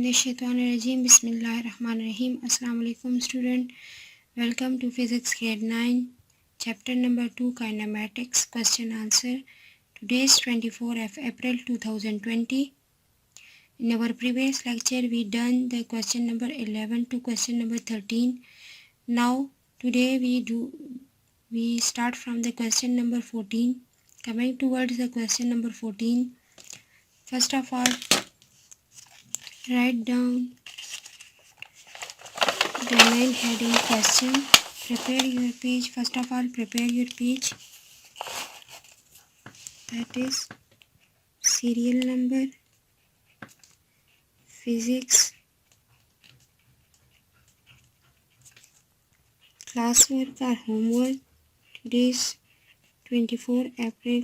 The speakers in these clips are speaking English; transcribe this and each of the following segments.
Minesh-shaytanir-rajim. Bismillahir-rahmanir-rahim. Assalamu alaikum student. Welcome to Physics Grade 9, Chapter number 2, Kinematics, Question Answer. Today is 24th of April 2020. In our previous lecture, we done the question number 11 to question number 13. Now, today we start from the question number 14. Coming towards the question number 14, first of all, write down the main heading question. Prepare your page. First of all, prepare your page. That is serial number, physics, classwork or homework. Today is 24 April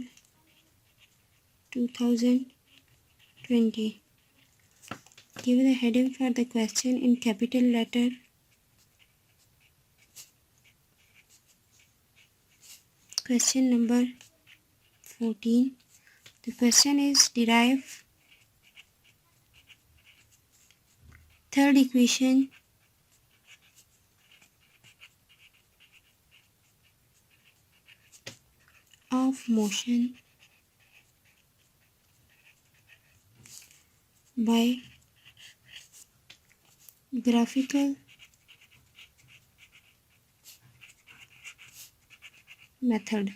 2020. Give the heading for the question in capital letter. Question number 14. The question is derive third equation of motion by graphical method.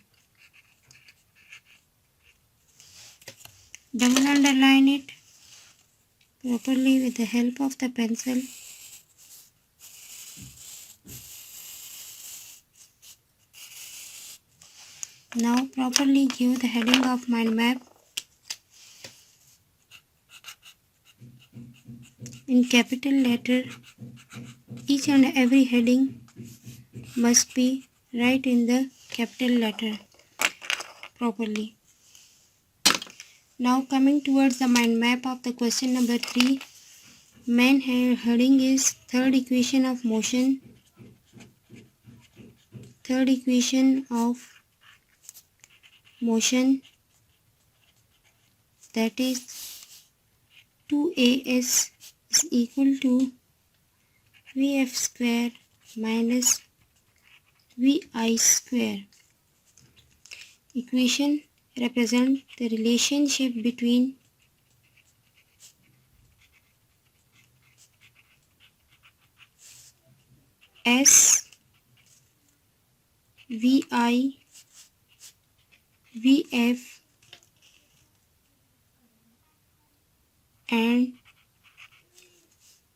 Double underline it properly with the help of the pencil. Now properly give the heading of mind map in capital letter. Each and every heading must be right in the capital letter properly. Now coming towards the mind map of the question number 3. Main heading is third equation of motion. Third equation of motion, that is 2as is equal to vf square minus vi square. Equation represent the relationship between S, Vi, Vf and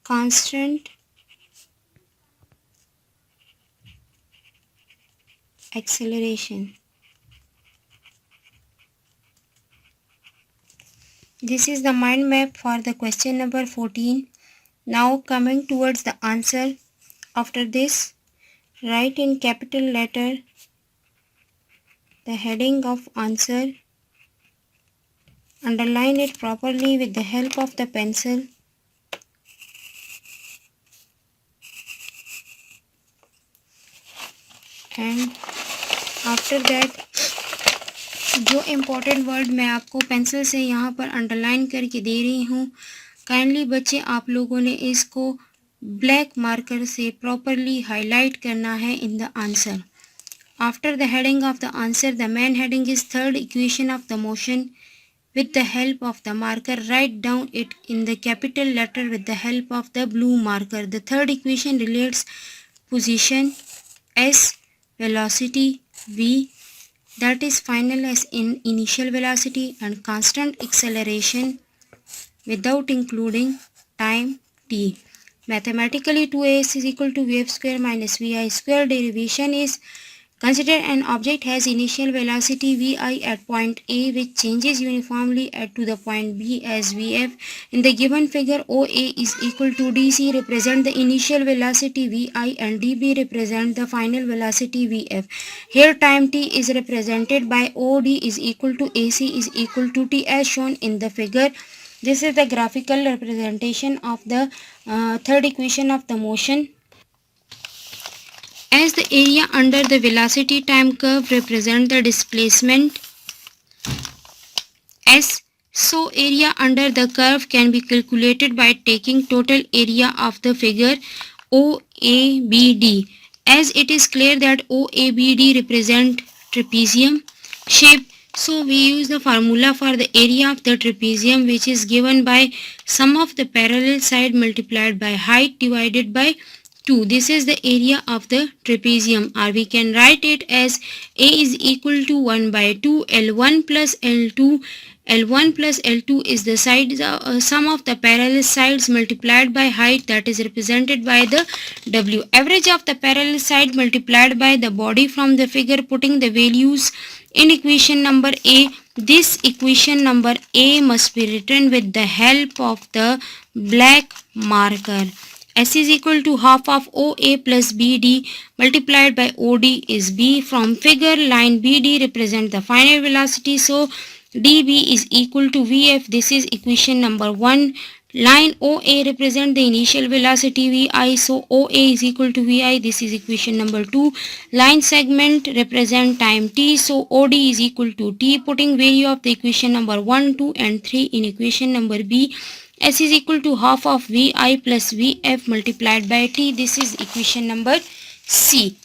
constant acceleration. This is the mind map for the question number 14. Now coming towards the answer. After this, write in capital letter the heading of answer. Underline it properly with the help of the pencil. And after that, जो important word मैं आपको pencil से यहाँ पर underline करके दे रही हूँ, kindly बच्चे आप लोगों ने इसको ब्लैक मार्कर से प्रॉपरली हाईलाइट करना है in the answer. After the heading of the answer, the main heading is third equation of the motion. With the help of the marker, write down it in the capital letter with the help of the blue marker. The third equation relates position S, velocity V, that is final as in initial velocity, and constant acceleration without including time t. Mathematically, 2as is equal to vf square minus vi square. Derivation is: consider an object has initial velocity vi at point A which changes uniformly to the point B as vf. In the given figure, OA is equal to DC represent the initial velocity vi and DB represent the final velocity vf. Here time t is represented by OD is equal to AC is equal to T as shown in the figure. This is the graphical representation of the third equation of the motion. As the area under the velocity time curve represents the displacement S, So area under the curve can be calculated by taking total area of the figure OABD, as it is clear that OABD represent trapezium shape. So we use the formula for the area of the trapezium, which is given by sum of the parallel side multiplied by height divided by 2. This is the area of the trapezium, or we can write it as A is equal to 1 by 2 L1 plus L2. L1 plus L2 is the sum of the parallel sides multiplied by height, that is represented by the W. Average of the parallel side multiplied by the body from the figure, putting the values in equation number A. This equation number A must be written with the help of the black marker. S is equal to half of OA plus BD multiplied by OD is B. From figure, line BD represent the final velocity, so dB is equal to Vf. This is equation number 1. Line OA represent the initial velocity Vi, so OA is equal to Vi. This is equation number 2. Line segment represent time t, so OD is equal to t. Putting value of the equation number 1, 2 and 3 in equation number B, S is equal to half of Vi plus Vf multiplied by t. This is equation number C.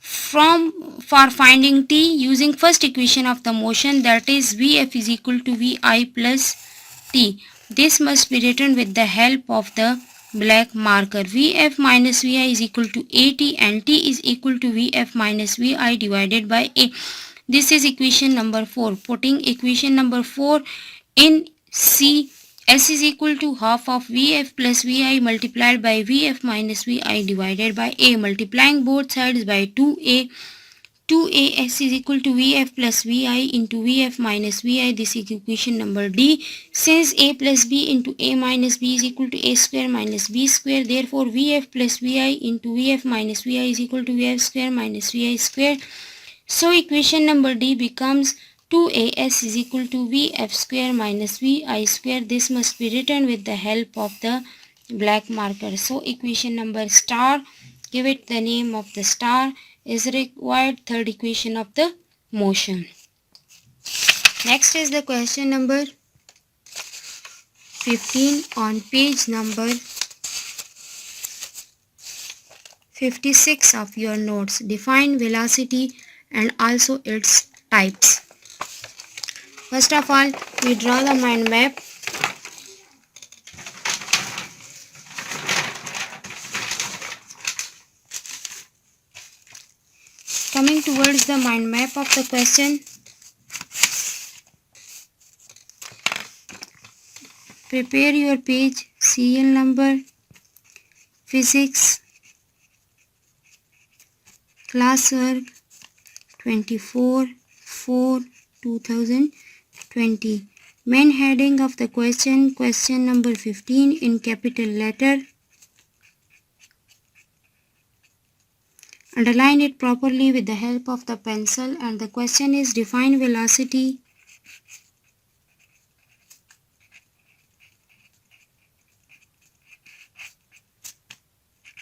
For finding t, using first equation of the motion, that is Vf is equal to Vi plus t. This must be written with the help of the black marker. Vf minus Vi is equal to At, and t is equal to Vf minus Vi divided by A. This is equation number 4. Putting equation number 4 in C, S is equal to half of Vf plus Vi multiplied by Vf minus Vi divided by A. Multiplying both sides by 2A. 2A, S is equal to Vf plus Vi into Vf minus Vi. This is equation number D. Since A plus B into A minus B is equal to A square minus B square, therefore Vf plus Vi into Vf minus Vi is equal to Vf square minus Vi square. So equation number D becomes 2as is equal to Vf square minus Vi square. This must be written with the help of the black marker. So equation number star, give it the name of the star, is required third equation of the motion. Next is the question number 15 on page number 56 of your notes. Define velocity and also its types. First of all, we draw the mind map. Coming towards the mind map of the question, prepare your page, serial number, physics, classwork 24/4/2020. Main heading of the question, question number 15 in capital letter. Underline it properly with the help of the pencil, and the question is define velocity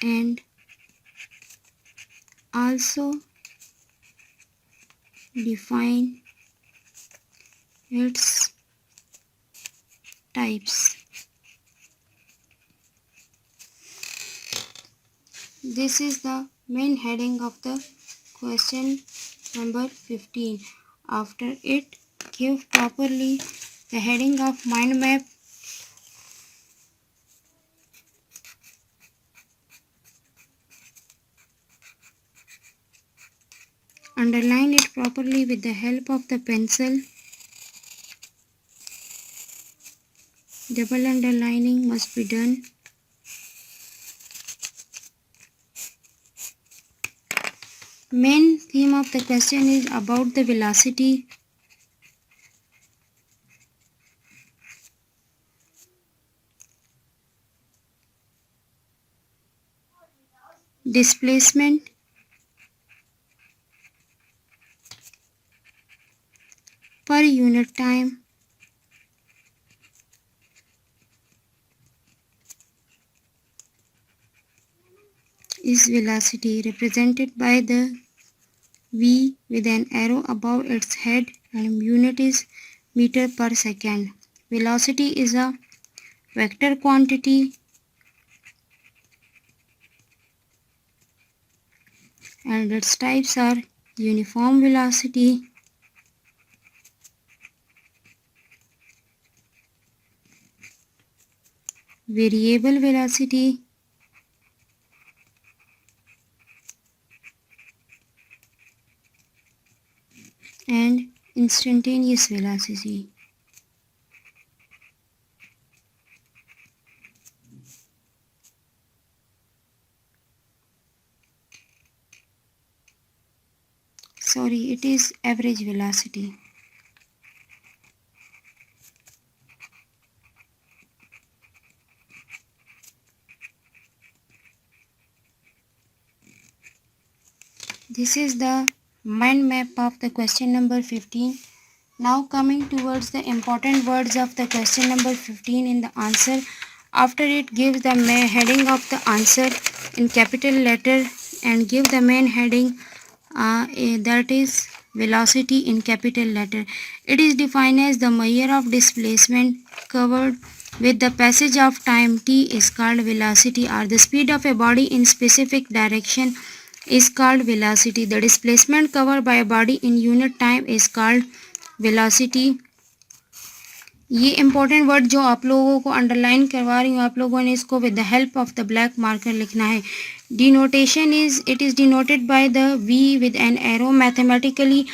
and also define its types. This is the main heading of the question number 15. After it, give properly the heading of mind map. Underline it properly with the help of the pencil. Double underlining must be done. Main theme of the question is about the velocity. Displacement, per unit time, is velocity represented by the V with an arrow above its head, and unit is meter per second. Velocity is a vector quantity and its types are uniform velocity, variable velocity, and instantaneous velocity. Sorry, it is average velocity. This is the mind map of the question number 15. Now coming towards the important words of the question number 15 in the answer. After it, gives the heading of the answer in capital letter and give the main heading that is velocity in capital letter. It is defined as the measure of displacement covered with the passage of time t is called velocity, or the speed of a body in specific direction is called velocity. The displacement covered by a body in unit time is called velocity. ये important word जो आप लोगों को underline करवा रही हूँ, आप लोगों ने इसको with the help of the black marker लिखना है. Denotation is, it is denoted by the v with an arrow. Mathematically,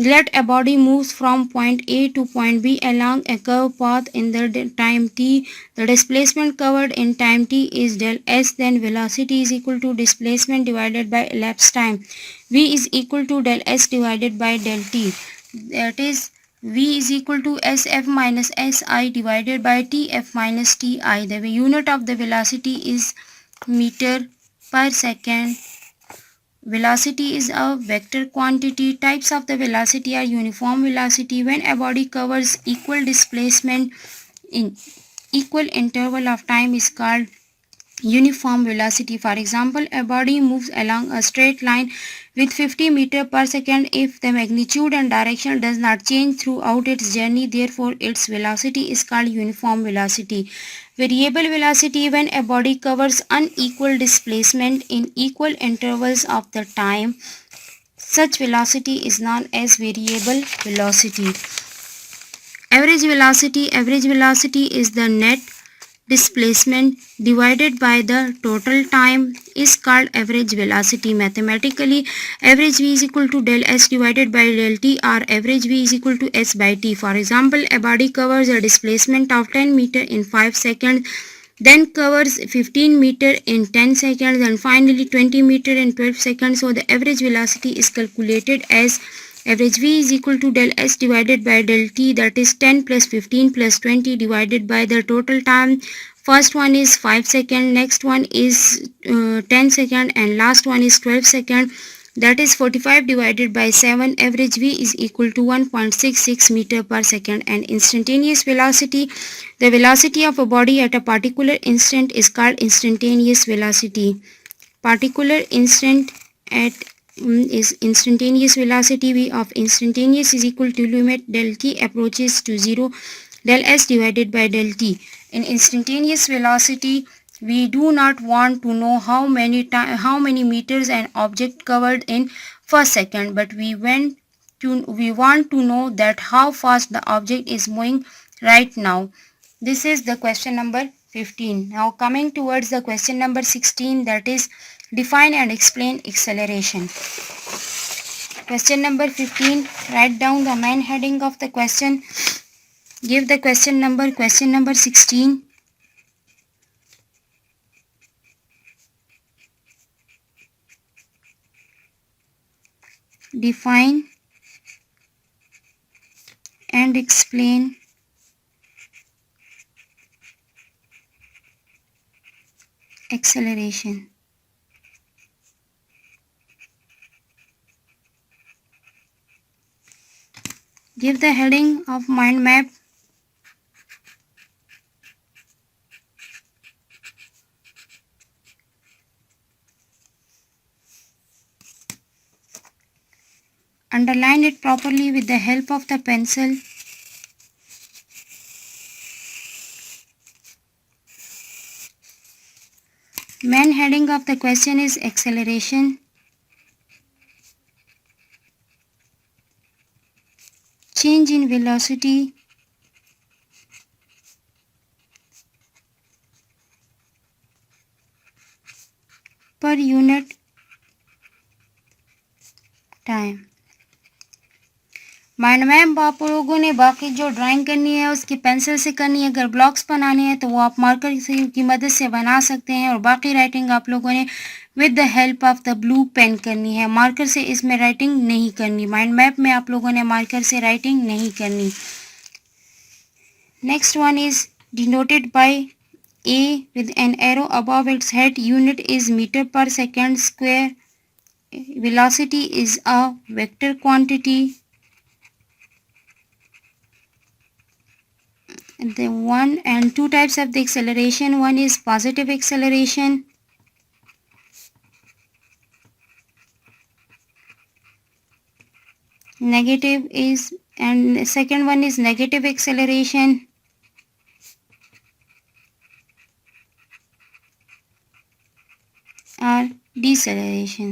let a body moves from point A to point B along a curved path in the time t. The displacement covered in time t is del s. Then velocity is equal to displacement divided by elapsed time. V is equal to del s divided by del t. That is, V is equal to sf minus si divided by tf minus ti. The unit of the velocity is meter per second. Velocity is a vector quantity. Types of the velocity are uniform velocity. When a body covers equal displacement in equal interval of time is called uniform velocity. For example, a body moves along a straight line with 50 meter per second if the magnitude and direction does not change throughout its journey. Therefore, its velocity is called uniform velocity. Variable velocity, when a body covers unequal displacement in equal intervals of the time, such velocity is known as variable velocity. Average velocity is the net displacement divided by the total time is called average velocity. Mathematically, average v is equal to del s divided by del t, or average v is equal to s by t. For example, a body covers a displacement of 10 meter in 5 seconds, then covers 15 meter in 10 seconds, and finally 20 meter in 12 seconds. So the average velocity is calculated as average v is equal to del s divided by del t, that is 10 plus 15 plus 20 divided by the total time. First one is 5 second, next one is 10 second, and last one is 12 second, that is 45 divided by 7. Average v is equal to 1.66 meter per second. And instantaneous velocity, the velocity of a body at a particular instant is called instantaneous velocity. Particular instant at is instantaneous velocity. V of instantaneous is equal to limit del t approaches to 0 del s divided by del t. In instantaneous velocity, we do not want to know how many meters an object covered in per second, but we want to know that how fast the object is moving right now. This is the question number 15. Now coming towards the question number 16, that is define and explain acceleration. Question number 15, write down the main heading of the question. Give the question number 16. Define and explain acceleration. Give the heading of mind map. Underline it properly with the help of the pencil. Main heading of the question is acceleration. Change in velocity per unit time. Mind map आप लोगों ने बाकी जो drawing करनी है उसकी pencil से करनी है, अगर ब्लॉक्स बनाने हैं तो वो आप मार्कर की मदद से बना सकते हैं, और बाकी राइटिंग आप लोगों ने with the help of the blue pen करनी है, मार्कर से इसमें राइटिंग नहीं करनी। माइंड मैप में आप लोगों ने मार्कर से राइटिंग नहीं करनी। Next one is denoted bye A with an arrow above its head. Unit is meter per second square. Velocity is a vector quantity. The one and two types of the acceleration. One is positive acceleration. Negative is, and the second one is negative acceleration. Or deceleration.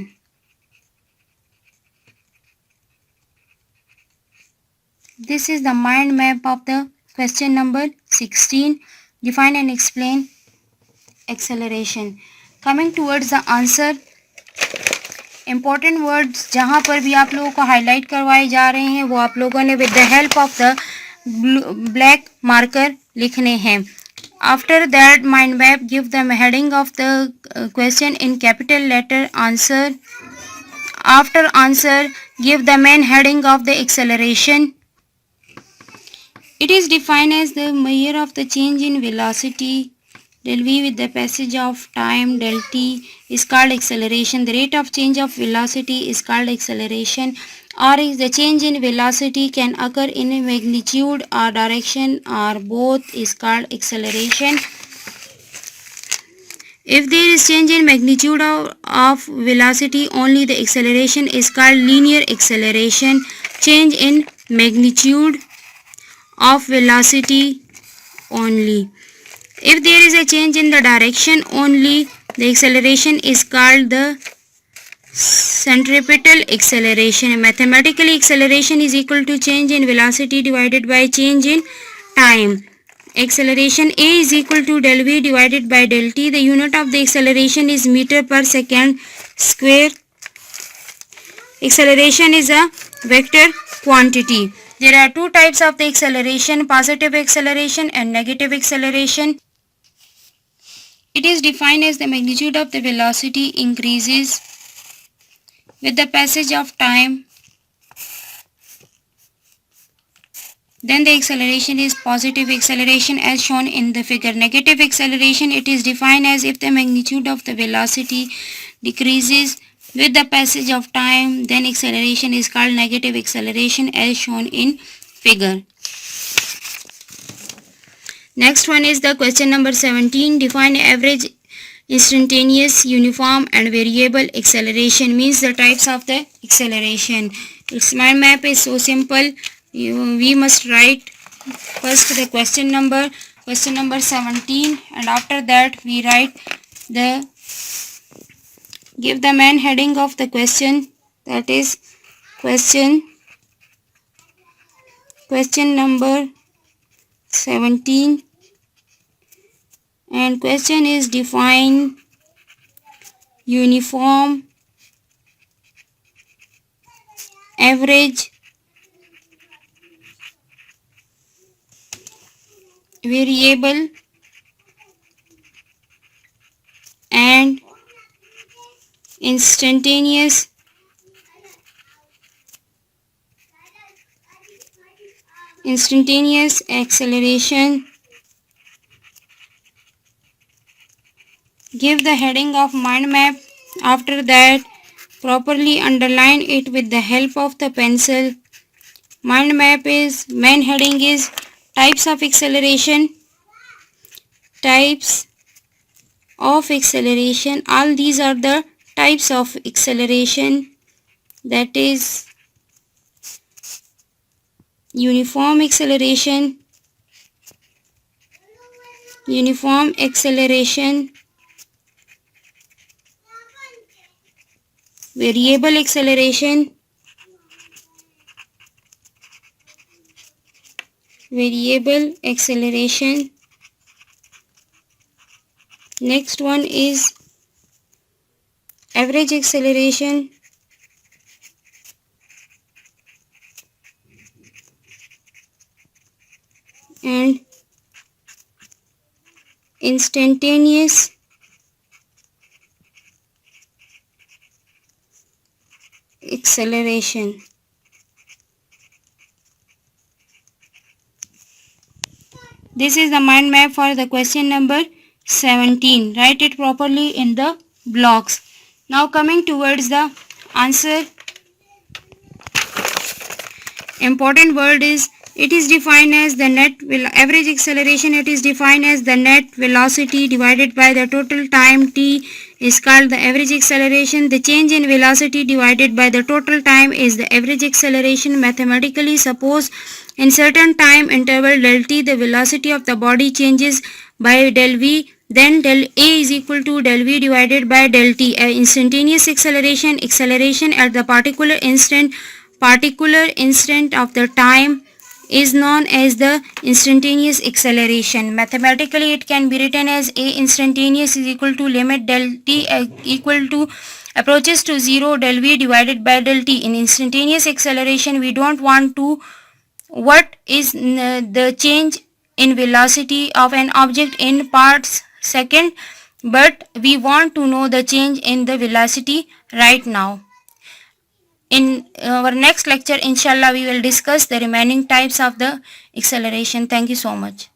This is the mind map of the question number 16. Define and explain acceleration. Coming towards the answer, important words जहाँ पर भी आप लोगों को highlight करवाए जा रहे हैं वो आप लोगों ने with the help of the black marker लिखने हैं। After that, mind map give the heading of the question in capital letter. Answer. After answer, give the main heading of the acceleration. It is defined as the measure of the change in velocity. Del v with the passage of time. Del t is called acceleration. The rate of change of velocity is called acceleration. Or is the change in velocity can occur in a magnitude or direction or both is called acceleration. If there is change in magnitude of velocity only, the acceleration is called linear acceleration. Change in magnitude of velocity only. If there is a change in the direction only, the acceleration is called the centripetal acceleration. Mathematically, acceleration is equal to change in velocity divided by change in time. Acceleration A is equal to del v divided by del t. The unit of the acceleration is meter per second square. Acceleration is a vector quantity. There are two types of the acceleration, positive acceleration and negative acceleration. It is defined as the magnitude of the velocity increases with the passage of time. Then the acceleration is positive acceleration as shown in the figure. Negative acceleration, it is defined as if the magnitude of the velocity decreases with the passage of time, then acceleration is called negative acceleration as shown in figure. Next one is the question number 17. Define average, instantaneous, uniform and variable acceleration. Means the types of the acceleration. Its mind map is so simple. We must write first the question number 17, and after that we write the give the main heading of the question, that is question number 17, and question is define uniform, average, variable and instantaneous acceleration. Give the heading of mind map. After that, properly underline it with the help of the pencil. Mind map is, main heading is types of acceleration. Types of acceleration. All these are the types of acceleration, that is uniform acceleration, variable acceleration, next one is average acceleration, and instantaneous acceleration. This is the mind map for the question number 17. Write it properly in the blocks. Now coming towards the answer. Important word is, it is defined as the net average acceleration. It is defined as the net velocity divided by the total time t is called the average acceleration. The change in velocity divided by the total time is the average acceleration. Mathematically, suppose in certain time interval del t the velocity of the body changes by del v, then del a is equal to del v divided by del t. Instantaneous acceleration at the particular instant of the time is known as the instantaneous acceleration. Mathematically, it can be written as a instantaneous is equal to limit del t equal to approaches to 0 del v divided by del t. In instantaneous acceleration, we don't want to what is the change in velocity of an object in parts second, but we want to know the change in the velocity right now. In our next lecture, inshallah, we will discuss the remaining types of the acceleration. Thank you so much.